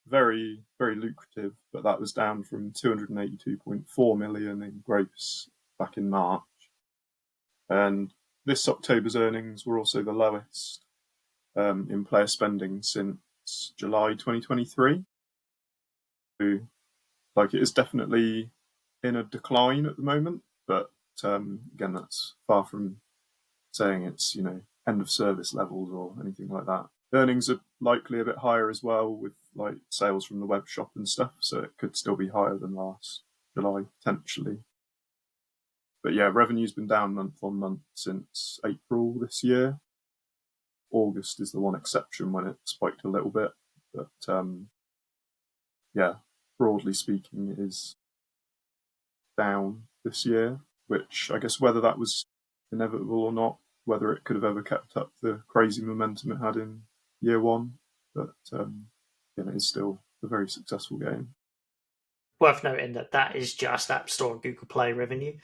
very, very lucrative, but that was down from 282.4 million in gross back in March. And this October's earnings were also the lowest in player spending since July 2023. So, it is definitely in a decline at the moment, but again, that's far from saying it's end of service levels or anything like that. Earnings are likely a bit higher as well, with sales from the web shop and stuff, so it could still be higher than last July potentially. But revenue's been down month on month since April this year. August is the one exception when it spiked a little bit, but broadly speaking, it is down this year, which I guess whether that was inevitable or not, whether it could have ever kept up the crazy momentum it had in year one, but it is still a very successful game. Worth noting that is just App Store and Google Play revenue.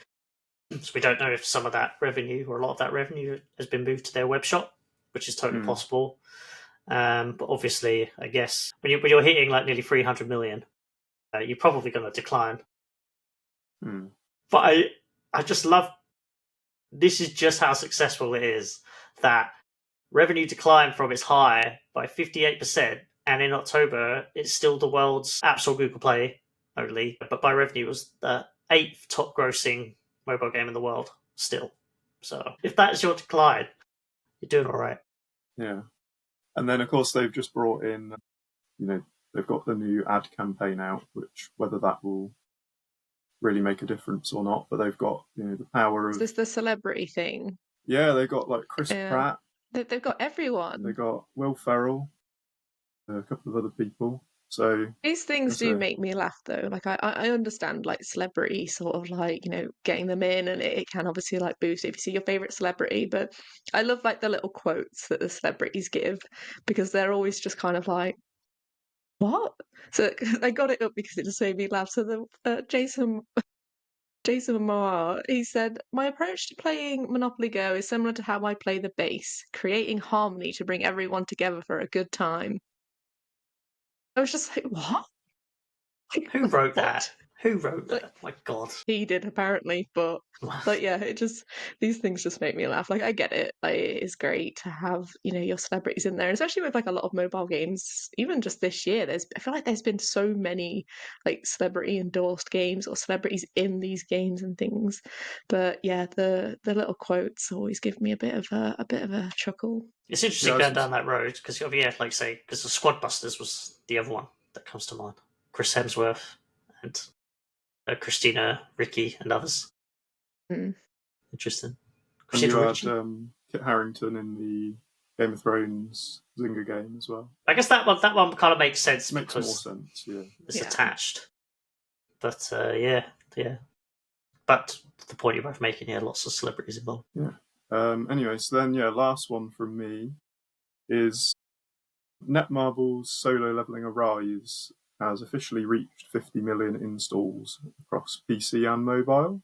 So we don't know if some of that revenue or a lot of that revenue has been moved to their web shop, which is totally possible. But obviously, I guess when you're hitting like nearly 300 million, you're probably going to decline. But I just love, this is just how successful it is. that revenue declined from its high by 58%, and in October, it's still the world's App Store Google Play only, but by revenue, it was the 8th top grossing mobile game in the world still. So if that's your decline, you're doing all right. Yeah. And then, of course, they've just brought in, they've got the new ad campaign out, which whether that will really make a difference or not, but they've got, the power of... Is this the celebrity thing? Yeah, they've got, like, Chris Pratt. They've got everyone. They got Will Ferrell, a couple of other people. So these things do make me laugh, though. Like, I understand, like, celebrity sort of, like, getting them in, and it can obviously, like, boost if you see your favorite celebrity, but I love, like, the little quotes that the celebrities give, because they're always just kind of like, what? So I got it up because it just made me laugh. So Jason Momoa, he said, "My approach to playing Monopoly Go is similar to how I play the bass, creating harmony to bring everyone together for a good time." I was just like, what? Like, Who wrote what? that? Who wrote Like, that? My God. he did apparently, but yeah, these things just make me laugh. Like, I get it. Like, it is great to have, your celebrities in there, and especially with like a lot of mobile games. Even just this year, I feel like there's been so many like celebrity endorsed games or celebrities in these games and things. But yeah, the little quotes always give me a bit of a chuckle. It's interesting going down that road because, like say, because the Squad Busters was the other one that comes to mind. Chris Hemsworth and Christina Ricci and others. Interesting. And you had Kit Harington in the Game of Thrones Zynga game as well. I guess that one kind of makes sense. Makes more sense, yeah. It's attached. But yeah. But the point you're both making, lots of celebrities involved. Yeah. Anyway, so then, last one from me is Netmarble's Solo Leveling Arise has officially reached 50 million installs across PC and mobile.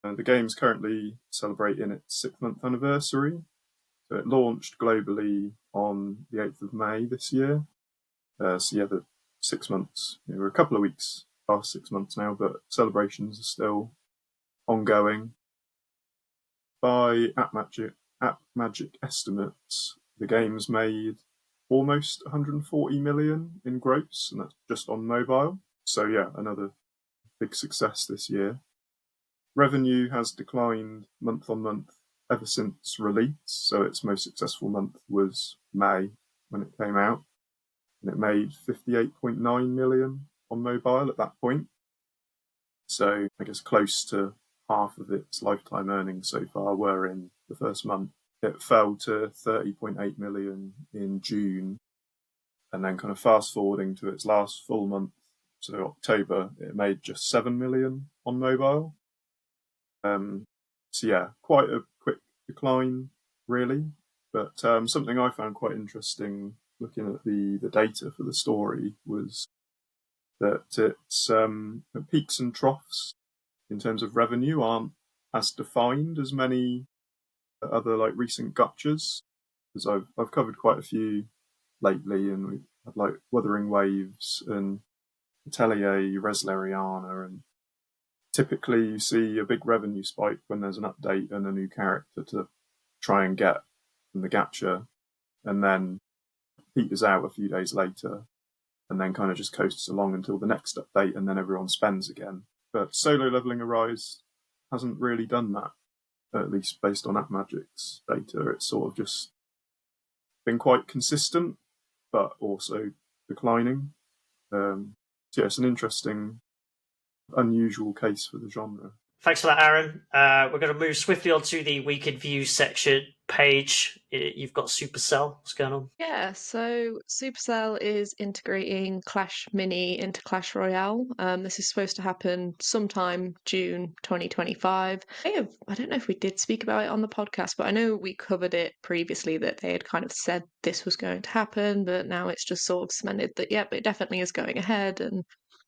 The game's currently celebrating its 6-month anniversary. So it launched globally on the 8th of May this year. The 6 months, we're a couple of weeks past 6 months now, but celebrations are still ongoing. By App Magic estimates, the game's made almost 140 million in gross, and that's just on mobile. So another big success this year. Revenue has declined month on month ever since release, so its most successful month was May when it came out, and it made 58.9 million on mobile at that point. So I guess close to half of its lifetime earnings so far were in the first month. It fell to 30.8 million in June, and then kind of fast forwarding to its last full month, so October, it made just 7 million on mobile. Quite a quick decline, really. But something I found quite interesting looking at the data for the story was that its peaks and troughs in terms of revenue aren't as defined as many other like recent gotchas, because I've covered quite a few lately, and we've had like Wuthering Waves and Atelier Resleriana, and typically you see a big revenue spike when there's an update and a new character to try and get from the gacha, and then peters out a few days later and then kind of just coasts along until the next update, and then everyone spends again. But Solo Leveling Arise hasn't really done that, at least based on AppMagic's data. It's sort of just been quite consistent, but also declining. It's an interesting, unusual case for the genre. Thanks for that, Aaron. We're going to move swiftly on to the Week in View section. Paige, you've got Supercell. What's going on? Yeah, so Supercell is integrating Clash Mini into Clash Royale. This is supposed to happen sometime June 2025. I don't know if we did speak about it on the podcast, but I know we covered it previously that they had kind of said this was going to happen, but now it's just sort of cemented that, yep, it definitely is going ahead, and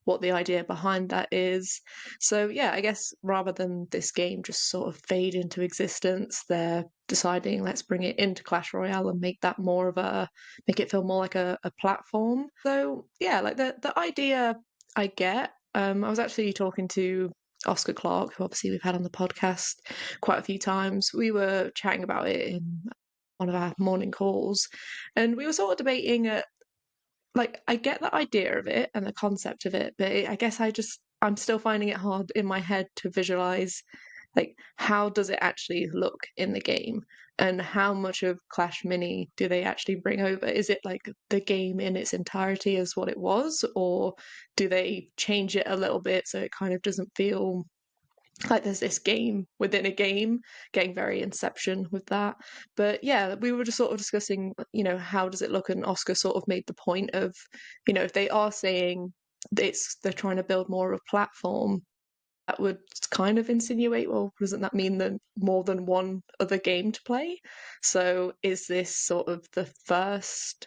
what the idea behind that is. So yeah, I guess rather than this game just sort of fade into existence, they're deciding let's bring it into Clash Royale and make it feel more like a platform. So yeah, like the idea I get. I was actually talking to Oscar Clark, who obviously we've had on the podcast quite a few times. We were chatting about it in one of our morning calls, and we were sort of debating like I get the idea of it and the concept of it, but I guess I'm still finding it hard in my head to visualize like how does it actually look in the game and how much of Clash Mini do they actually bring over? Is it like the game in its entirety as what it was, or do they change it a little bit so it kind of doesn't feel like there's this game within a game, getting very Inception with that. But yeah, we were just sort of discussing, how does it look? And Oscar sort of made the point of, if they are saying they're trying to build more of a platform, that would kind of insinuate, well, doesn't that mean that more than one other game to play? So is this sort of the first,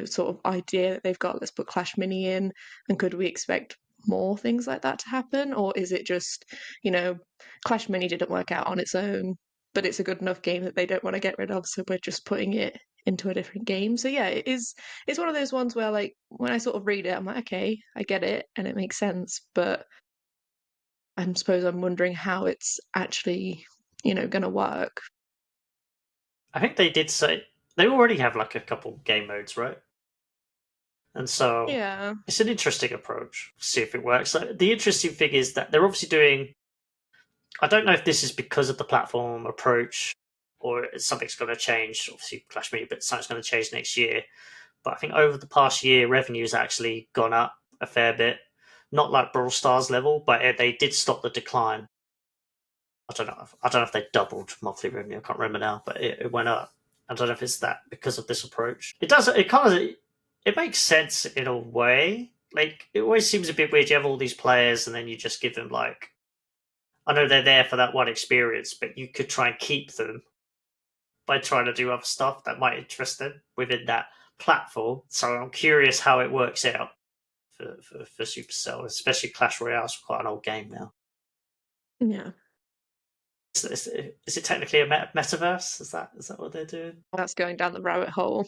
sort of idea that they've got, let's put Clash Mini in, and could we expect more things like that to happen? Or is it just, Clash Mini didn't work out on its own, but it's a good enough game that they don't want to get rid of, so we're just putting it into a different game. So yeah, it's one of those ones where like when I sort of read it, I'm like, okay, I get it and it makes sense, but I suppose I'm wondering how it's actually, going to work. I think they did say they already have like a couple game modes, right? And so Yeah. it's an interesting approach. See if it works. Like, the interesting thing is that they're obviously doing. I don't know if this is because of the platform approach or something's going to change. Obviously, Clash Me, but something's going to change next year. But I think over the past year, revenue's actually gone up a fair bit. Not like Brawl Stars level, but they did stop the decline. I don't know. I don't know if they doubled monthly revenue. I can't remember now, but it went up. I don't know if it's that because of this approach. It does. It kind of. It makes sense in a way. Like it always seems a bit weird. You have all these players, and then you just give them like. I know they're there for that one experience, but you could try and keep them by trying to do other stuff that might interest them within that platform. So I'm curious how it works out for Supercell, especially Clash Royale. It's quite an old game now. Yeah. Is it technically a metaverse? Is that what they're doing? That's going down the rabbit hole.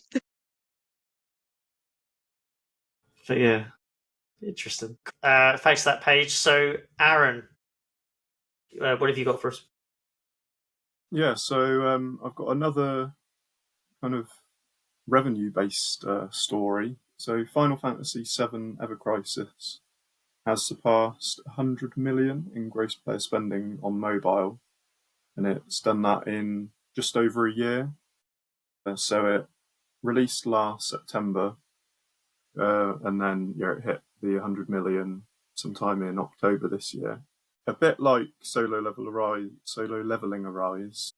But yeah, interesting. Thanks for that, Paige. So, Aaron, what have you got for us? Yeah, so I've got another kind of revenue-based story. So Final Fantasy VII Ever Crisis has surpassed 100 million in gross player spending on mobile, and it's done that in just over a year. So it released last September, and then it hit the 100 million sometime in October this year. A bit like Solo Leveling Arise,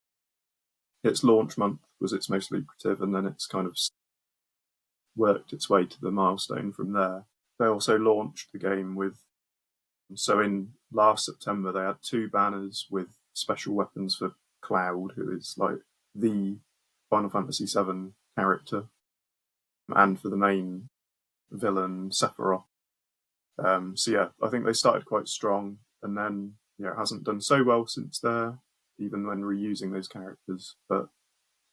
its launch month was its most lucrative, and then it's kind of worked its way to the milestone from there. They also launched the game with, so in last September they had 2 banners with special weapons for Cloud, who is like the Final Fantasy VII character, and for the main villain Sephiroth. So yeah, I think they started quite strong, and then it hasn't done so well since there, even when reusing those characters. But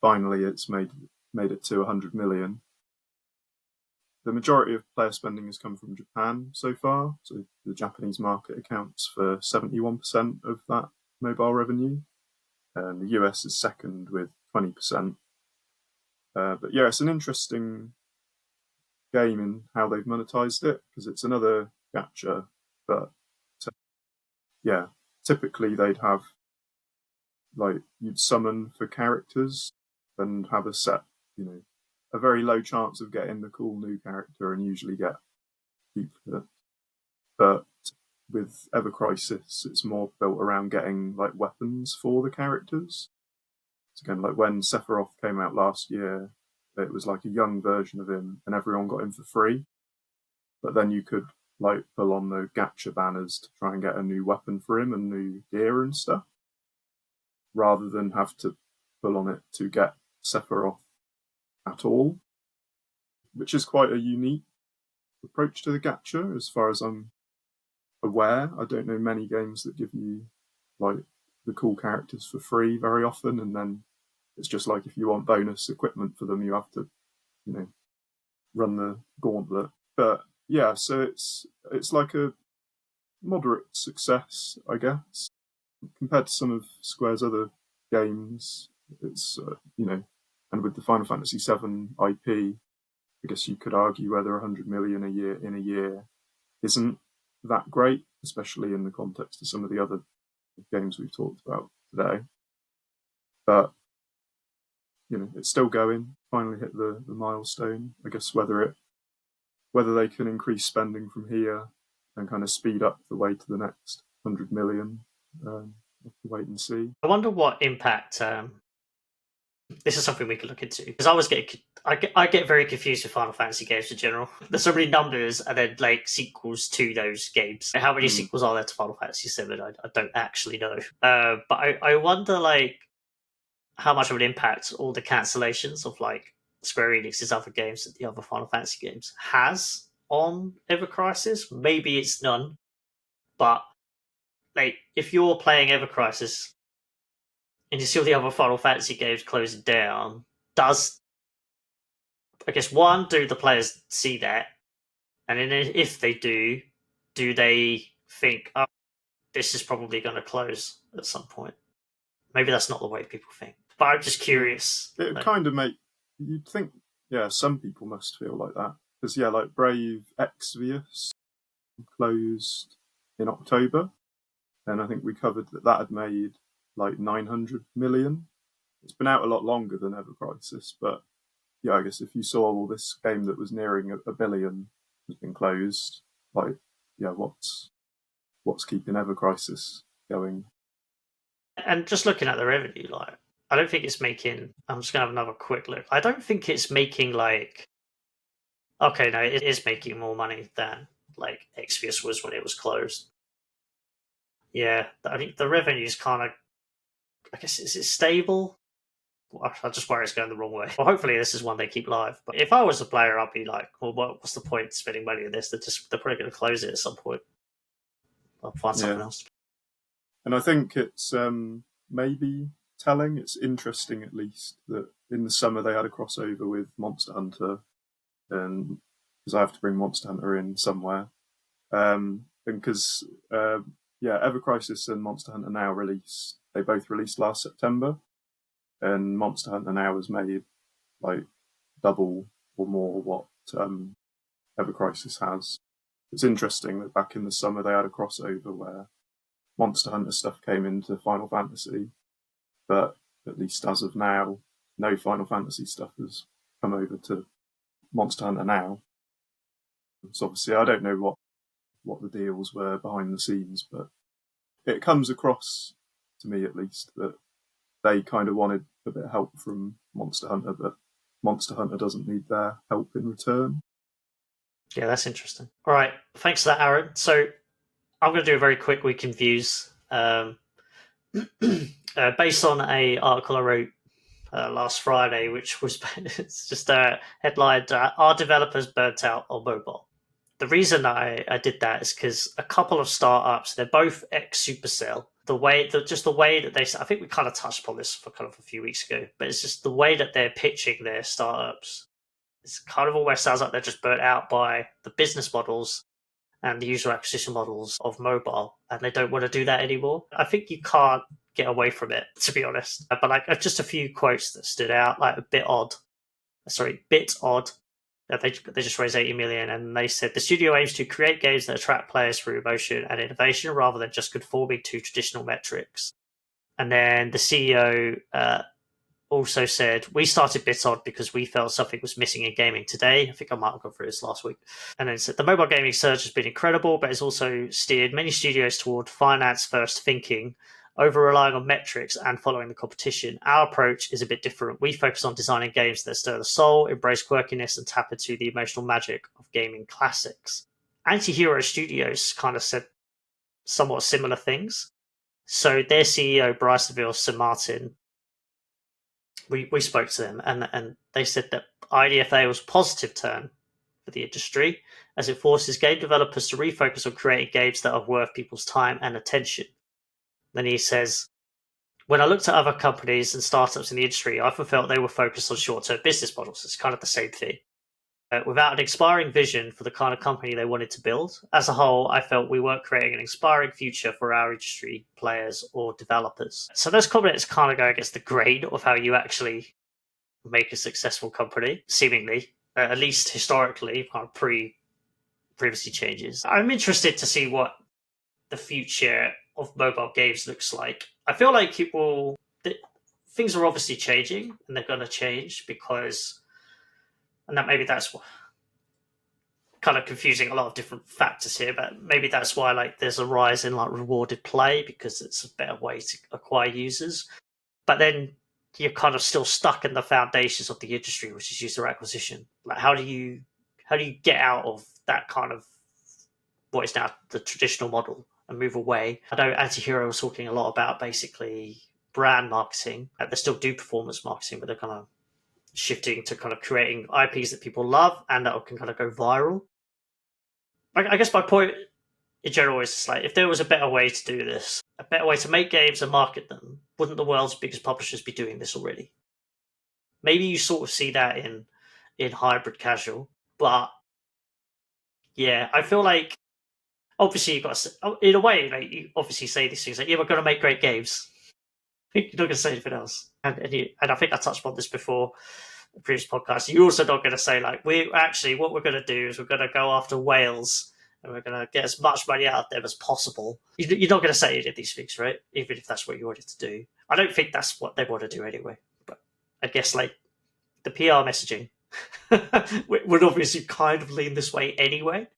finally, it's made it to 100 million. The majority of player spending has come from Japan so far, so the Japanese market accounts for 71% of that mobile revenue, and the US is second with 20%. But yeah, it's an interesting game in how they've monetized it, because it's another gacha, but yeah, typically they'd have, like, you'd summon for characters and have a set, a very low chance of getting the cool new character and usually get duplicate. But with Ever Crisis, it's more built around getting like weapons for the characters. So again, like when Sephiroth came out last year, it was like a young version of him and everyone got him for free. But then you could like pull on the gacha banners to try and get a new weapon for him and new gear and stuff, rather than have to pull on it to get Sephiroth at all, which is quite a unique approach to the gacha as far as I'm aware. I don't know many games that give you like the cool characters for free very often, and then it's just like if you want bonus equipment for them, you have to, run the gauntlet. But yeah, so it's like a moderate success, I guess, compared to some of Square's other games. It's And with the Final Fantasy VII IP, I guess you could argue whether 100 million a year in a year isn't that great, especially in the context of some of the other games we've talked about today. But it's still going. Finally hit the milestone. I guess whether they can increase spending from here and kind of speed up the way to the next 100 million, we'll have to wait and see. I wonder what impact. This is something we could look into, because I get very confused with Final Fantasy games in general. There's so many numbers and then like sequels to those games. How many sequels are there to Final Fantasy VII? I don't actually know. But I wonder like how much of an impact all the cancellations of like Square Enix's other games and the other Final Fantasy games has on Ever Crisis. Maybe it's none, but like if you're playing Ever Crisis and you see all the other Final Fantasy games closing down, does, I guess, one, do the players see that? And then if they do they think, oh, this is probably going to close at some point? Maybe that's not the way people think. But I'm just curious. It would kind of make, you'd think, some people must feel like that. Because, like Brave Exvius closed in October. And I think we covered that had made like 900 million. It's been out a lot longer than Ever Crisis, but I guess if you saw all this game that was nearing a billion has been closed, like, what's keeping Ever Crisis going? And just looking at the revenue, like, I don't think it's making. I'm just gonna have another quick look. I don't think it's making like. Okay, no, it is making more money than like Exvius was when it was closed. Yeah, I think the revenue is kind of. I guess, is it stable? I just worry it's going the wrong way. Well, hopefully this is one they keep live. But if I was a player, I'd be like, well, what's the point spending money on this? They're probably going to close it at some point. I'll find something else. And I think it's maybe telling. It's interesting, at least, that in the summer they had a crossover with Monster Hunter, and because I have to bring Monster Hunter in somewhere, and because Ever Crisis and Monster Hunter Now released. They both released last September, and Monster Hunter Now has made like double or more what Ever Crisis has. It's interesting that back in the summer they had a crossover where Monster Hunter stuff came into Final Fantasy, but at least as of now, no Final Fantasy stuff has come over to Monster Hunter Now. So obviously I don't know what the deals were behind the scenes, but it comes across, to me at least, that they kind of wanted a bit of help from Monster Hunter, but Monster Hunter doesn't need their help in return. Yeah, that's interesting. All right, thanks for that, Aaron. So I'm going to do a very quick week in views, based on a article I wrote last Friday, which was it's just headlined "Are Developers Burnt Out on Mobile?" The reason I did that is because a couple of startups, they're both ex-Supercell. The way that they, I think we kind of touched upon this for kind of a few weeks ago, but it's just the way that they're pitching their startups. It's kind of almost sounds like they're just burnt out by the business models and the user acquisition models of mobile, and they don't want to do that anymore. I think you can't get away from it, to be honest. But like just a few quotes that stood out, like a bit odd. They just raised 80 million, and they said the studio aims to create games that attract players through emotion and innovation rather than just conforming to traditional metrics. And then the CEO also said, we started BitOdd because we felt something was missing in gaming today. I think I might have gone through this last week. And then said the mobile gaming surge has been incredible, but it's also steered many studios toward finance-first thinking, over relying on metrics and following the competition. Our approach is a bit different. We focus on designing games that stir the soul, embrace quirkiness, and tap into the emotional magic of gaming classics. Anti-Hero Studios kind of said somewhat similar things. So their CEO, Bryce DeVille, Sir Martin, we spoke to them, and they said that IDFA was a positive turn for the industry, as it forces game developers to refocus on creating games that are worth people's time and attention. Then he says, when I looked at other companies and startups in the industry, I often felt they were focused on short-term business models. It's kind of the same thing. Without an inspiring vision for the kind of company they wanted to build. As a whole, I felt we weren't creating an inspiring future for our industry players or developers. So those comments kind of go against the grain of how you actually make a successful company, seemingly, at least historically, kind of privacy changes. I'm interested to see what the future of mobile games looks like. I feel like things are obviously changing, and they're going to change because, and that maybe that's kind of confusing a lot of different factors here, but maybe that's why like there's a rise in like rewarded play because it's a better way to acquire users. But then you're kind of still stuck in the foundations of the industry, which is user acquisition. Like how do you get out of that kind of what is now the traditional model and move away? I know Antihero was talking a lot about basically brand marketing. They still do performance marketing, but they're kind of shifting to kind of creating IPs that people love and that can kind of go viral. I guess my point in general is just like if there was a better way to do this, a better way to make games and market them, wouldn't the world's biggest publishers be doing this already? Maybe you sort of see that in hybrid casual, but yeah, I feel like obviously you've got to, in a way, like you obviously say these things like, yeah, we're going to make great games. You're not going to say anything else. And I think I touched on this before the previous podcast. You're also not going to say like, what we're going to do is we're going to go after whales and we're going to get as much money out of them as possible. You're not going to say any of these things, right? Even if that's what you wanted to do. I don't think that's what they want to do anyway. But I guess like the PR messaging would obviously kind of lean this way anyway.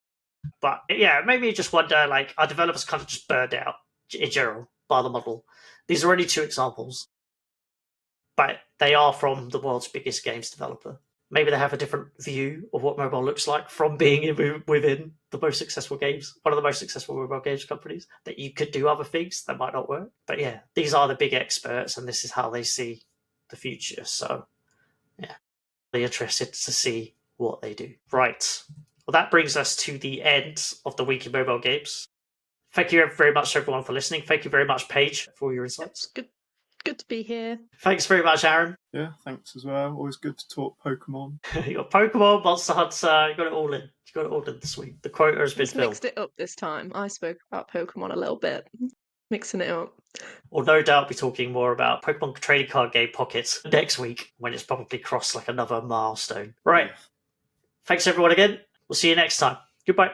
But yeah, maybe just wonder like our developers kind of just burned out in general by the model. These are only two examples, but they are from the world's biggest games developer. Maybe they have a different view of what mobile looks like from being within the most successful games, one of the most successful mobile games companies, that you could do other things that might not work. But yeah, these are the big experts and this is how they see the future. So yeah, really interested to see what they do. Right. Well, that brings us to the end of the week in mobile games. Thank you very much, everyone, for listening. Thank you very much, Paige, for all your insights. Good to be here. Thanks very much, Aaron. Yeah, thanks as well. Always good to talk Pokemon. You got Pokemon, Monster Hunter. You got it all in. You got it all in this week. The quota has been filled. Mixed it up this time. I spoke about Pokemon a little bit, mixing it up. We'll no doubt be talking more about Pokemon trading card game Pocket next week when it's probably crossed like another milestone. Right. Thanks, everyone, again. We'll see you next time. Goodbye.